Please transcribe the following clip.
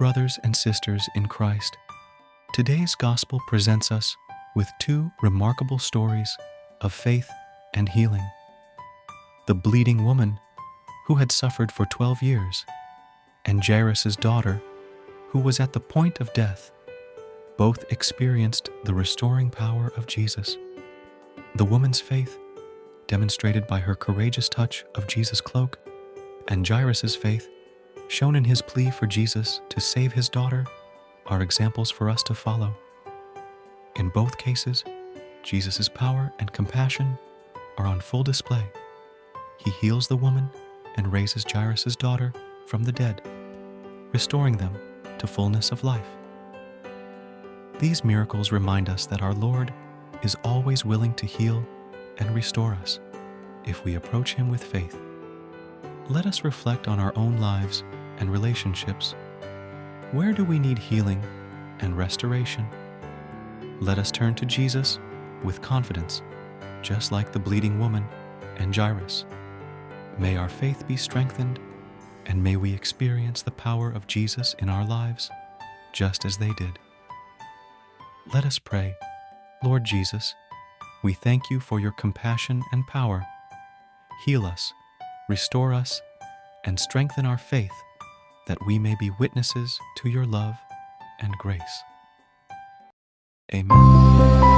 brothers and sisters in Christ, today's gospel presents us with two remarkable stories of faith and healing. The bleeding woman, who had suffered for 12 years, and Jairus' daughter, who was at the point of death, both experienced the restoring power of Jesus. The woman's faith, demonstrated by her courageous touch of Jesus' cloak, and Jairus' faith, shown in his plea for Jesus to save his daughter, are examples for us to follow. In both cases, Jesus' power and compassion are on full display. He heals the woman and raises Jairus' daughter from the dead, restoring them to fullness of life. These miracles remind us that our Lord is always willing to heal and restore us if we approach Him with faith. Let us reflect on our own lives and relationships. Where do we need healing and restoration? Let us turn to Jesus with confidence, just like the bleeding woman and Jairus. May our faith be strengthened, and may we experience the power of Jesus in our lives, just as they did. Let us pray. Lord Jesus, we thank you for your compassion and power. Heal us, restore us, and strengthen our faith, that we may be witnesses to your love and grace. Amen.